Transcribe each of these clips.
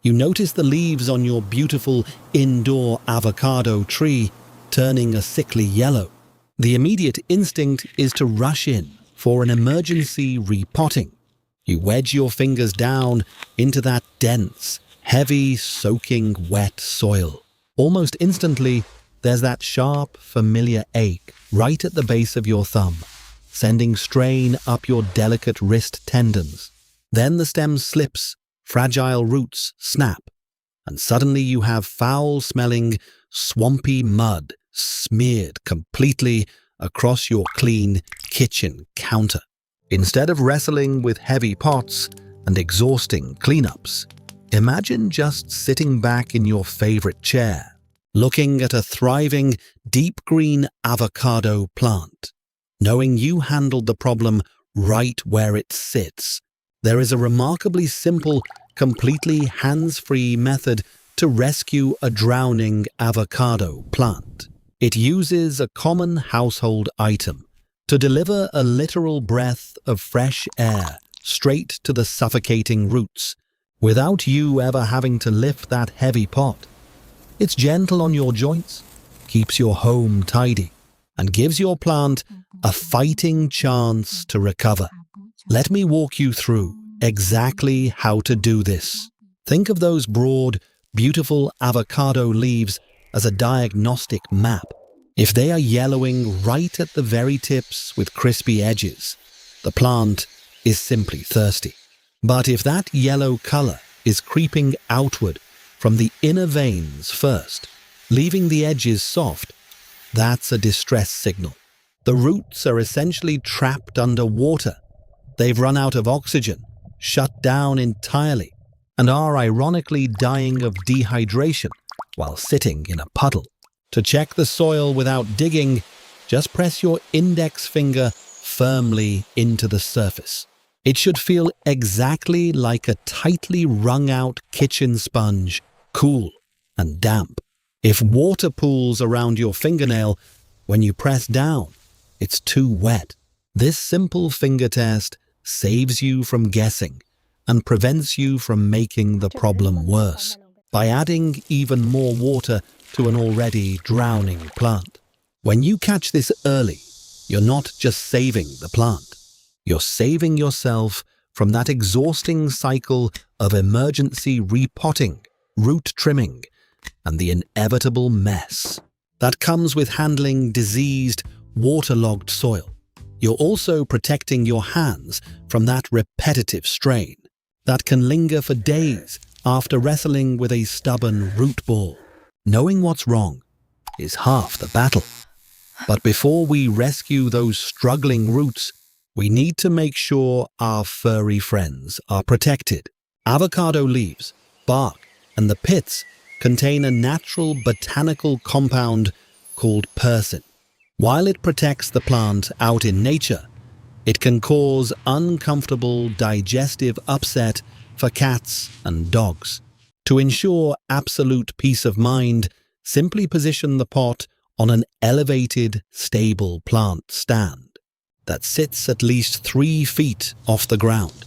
You notice the leaves on your beautiful indoor avocado tree turning a sickly yellow. The immediate instinct is to rush in for an emergency repotting. You wedge your fingers down into that dense, heavy, soaking wet soil. Almost instantly, there's that sharp, familiar ache right at the base of your thumb, sending strain up your delicate wrist tendons. Then the stem slips, fragile roots snap, and suddenly you have foul-smelling, swampy mud smeared completely across your clean kitchen counter. Instead of wrestling with heavy pots and exhausting cleanups, imagine just sitting back in your favorite chair, looking at a thriving, deep green avocado plant. Knowing you handled the problem right where it sits, there is a remarkably simple, completely hands-free method to rescue a drowning avocado plant. It uses a common household item to deliver a literal breath of fresh air straight to the suffocating roots, without you ever having to lift that heavy pot. It's gentle on your joints, keeps your home tidy, and gives your plant a fighting chance to recover. Let me walk you through exactly how to do this. Think of those broad, beautiful avocado leaves as a diagnostic map. If they are yellowing right at the very tips with crispy edges, the plant is simply thirsty. But if that yellow color is creeping outward from the inner veins first, leaving the edges soft, that's a distress signal. The roots are essentially trapped under water. They've run out of oxygen, shut down entirely, and are ironically dying of dehydration while sitting in a puddle. To check the soil without digging, just press your index finger firmly into the surface. It should feel exactly like a tightly wrung-out kitchen sponge, cool and damp. If water pools around your fingernail when you press down, it's too wet. This simple finger test saves you from guessing and prevents you from making the problem worse by adding even more water to an already drowning plant. When you catch this early, you're not just saving the plant. You're saving yourself from that exhausting cycle of emergency repotting, root trimming, and the inevitable mess that comes with handling diseased, waterlogged soil. You're also protecting your hands from that repetitive strain that can linger for days after wrestling with a stubborn root ball. Knowing what's wrong is half the battle. But before we rescue those struggling roots, we need to make sure our furry friends are protected. Avocado leaves, bark, and the pits contain a natural botanical compound called persin. While it protects the plant out in nature, it can cause uncomfortable digestive upset for cats and dogs. To ensure absolute peace of mind, simply position the pot on an elevated, stable plant stand that sits at least 3 feet off the ground.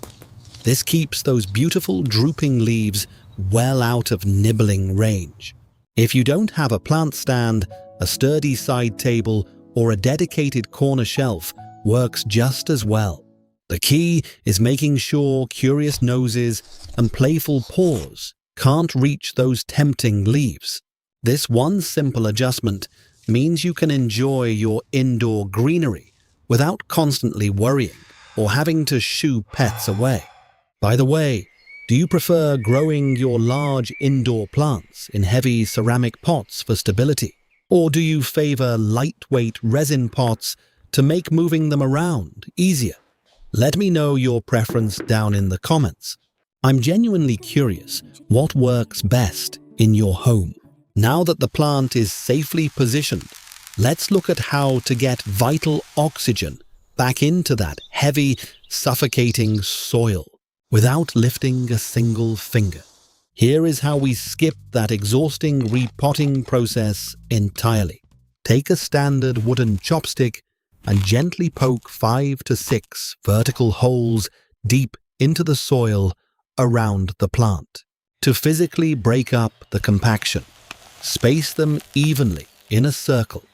This keeps those beautiful drooping leaves well out of nibbling range. If you don't have a plant stand, a sturdy side table or a dedicated corner shelf works just as well. The key is making sure curious noses and playful paws can't reach those tempting leaves. This one simple adjustment means you can enjoy your indoor greenery without constantly worrying or having to shoo pets away. By the way, do you prefer growing your large indoor plants in heavy ceramic pots for stability? Or do you favor lightweight resin pots to make moving them around easier? Let me know your preference down in the comments. I'm genuinely curious what works best in your home. Now that the plant is safely positioned, let's look at how to get vital oxygen back into that heavy, suffocating soil without lifting a single finger. Here is how we skip that exhausting repotting process entirely. Take a standard wooden chopstick and gently poke 5 to 6 vertical holes deep into the soil around the plant. To physically break up the compaction, space them evenly in a circle,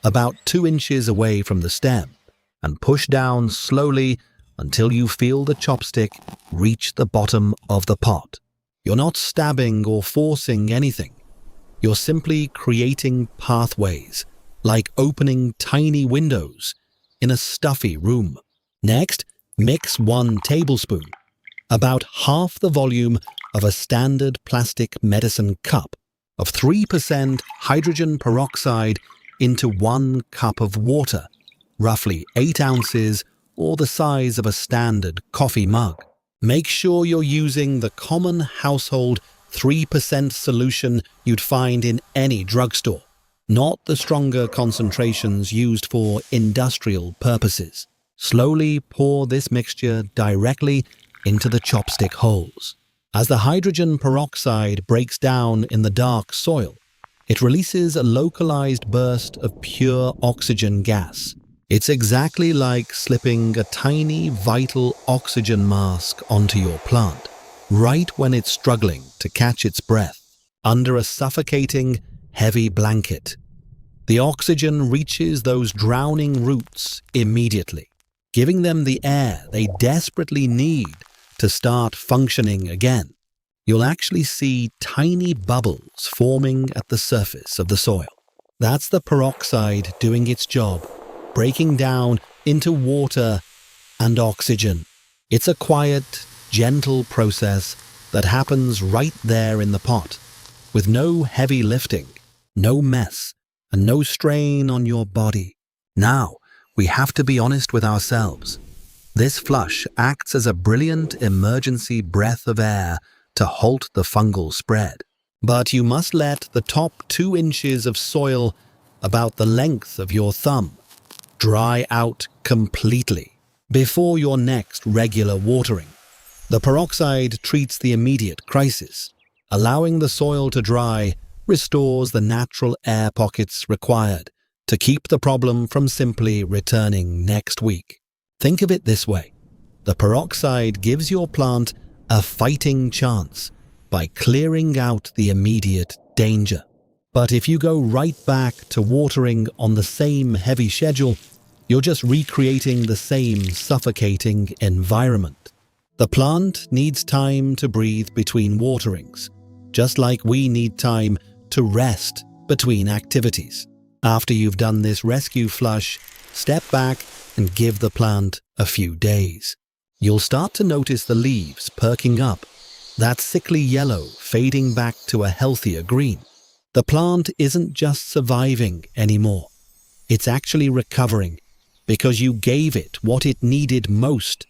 about 2 inches away from the stem, and push down slowly until you feel the chopstick reach the bottom of the pot. You're not stabbing or forcing anything. You're simply creating pathways, like opening tiny windows in a stuffy room. Next, mix 1 tablespoon, about half the volume of a standard plastic medicine cup, of 3% hydrogen peroxide into 1 cup of water, roughly 8 ounces or the size of a standard coffee mug. Make sure you're using the common household 3% solution you'd find in any drugstore, not the stronger concentrations used for industrial purposes. Slowly pour this mixture directly into the chopstick holes. As the hydrogen peroxide breaks down in the dark soil, it releases a localized burst of pure oxygen gas. It's exactly like slipping a tiny vital oxygen mask onto your plant, right when it's struggling to catch its breath, under a suffocating, heavy blanket. The oxygen reaches those drowning roots immediately, giving them the air they desperately need to start functioning again. You'll actually see tiny bubbles forming at the surface of the soil. That's the peroxide doing its job, breaking down into water and oxygen. It's a quiet, gentle process that happens right there in the pot, with no heavy lifting, no mess, and no strain on your body. Now, we have to be honest with ourselves. This flush acts as a brilliant emergency breath of air to halt the fungal spread. But you must let the top 2 inches of soil, about the length of your thumb, dry out completely before your next regular watering. The peroxide treats the immediate crisis. Allowing the soil to dry restores the natural air pockets required to keep the problem from simply returning next week. Think of it this way. The peroxide gives your plant a fighting chance by clearing out the immediate danger. But if you go right back to watering on the same heavy schedule, you're just recreating the same suffocating environment. The plant needs time to breathe between waterings, just like we need time to rest between activities. After you've done this rescue flush, step back and give the plant a few days. You'll start to notice the leaves perking up, that sickly yellow fading back to a healthier green. The plant isn't just surviving anymore. It's actually recovering because you gave it what it needed most,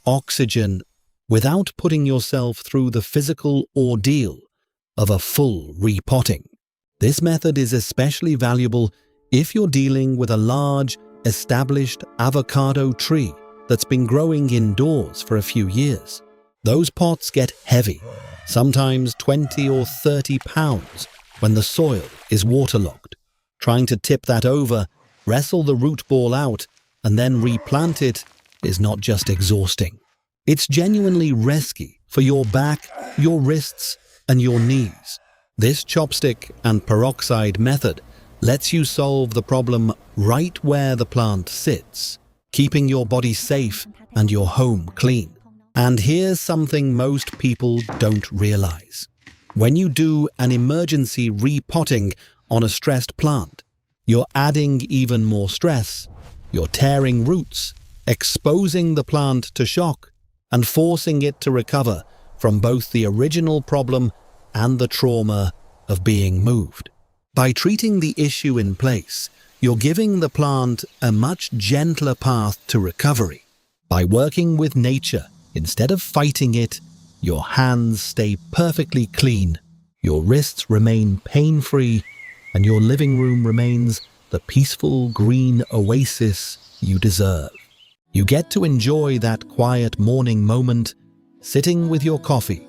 oxygen, without putting yourself through the physical ordeal of a full repotting. This method is especially valuable if you're dealing with a large, established avocado tree that's been growing indoors for a few years. Those pots get heavy, sometimes 20 or 30 pounds, when the soil is waterlogged. Trying to tip that over, wrestle the root ball out, and then replant it is not just exhausting. It's genuinely risky for your back, your wrists, and your knees. This chopstick and peroxide method lets you solve the problem right where the plant sits, keeping your body safe and your home clean. And here's something most people don't realize. When you do an emergency repotting on a stressed plant, you're adding even more stress. You're tearing roots, exposing the plant to shock, and forcing it to recover from both the original problem and the trauma of being moved. By treating the issue in place, you're giving the plant a much gentler path to recovery. By working with nature instead of fighting it, your hands stay perfectly clean, your wrists remain pain-free, and your living room remains the peaceful green oasis you deserve. You get to enjoy that quiet morning moment, sitting with your coffee,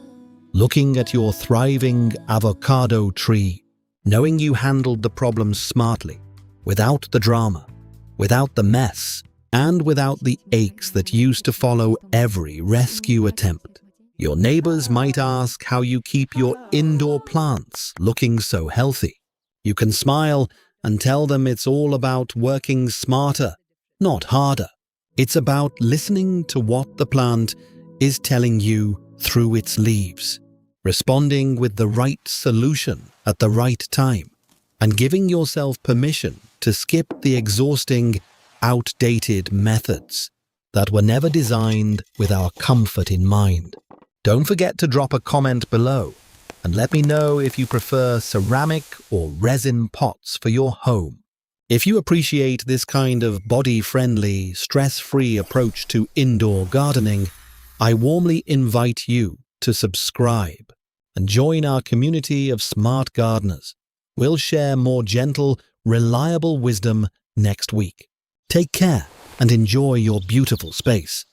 looking at your thriving avocado tree, knowing you handled the problem smartly, without the drama, without the mess, and without the aches that used to follow every rescue attempt. Your neighbors might ask how you keep your indoor plants looking so healthy. You can smile and tell them it's all about working smarter, not harder. It's about listening to what the plant is telling you through its leaves, responding with the right solution at the right time, and giving yourself permission to skip the exhausting, outdated methods that were never designed with our comfort in mind. Don't forget to drop a comment below and let me know if you prefer ceramic or resin pots for your home. If you appreciate this kind of body-friendly, stress-free approach to indoor gardening, I warmly invite you to subscribe and join our community of smart gardeners. We'll share more gentle, reliable wisdom next week. Take care and enjoy your beautiful space.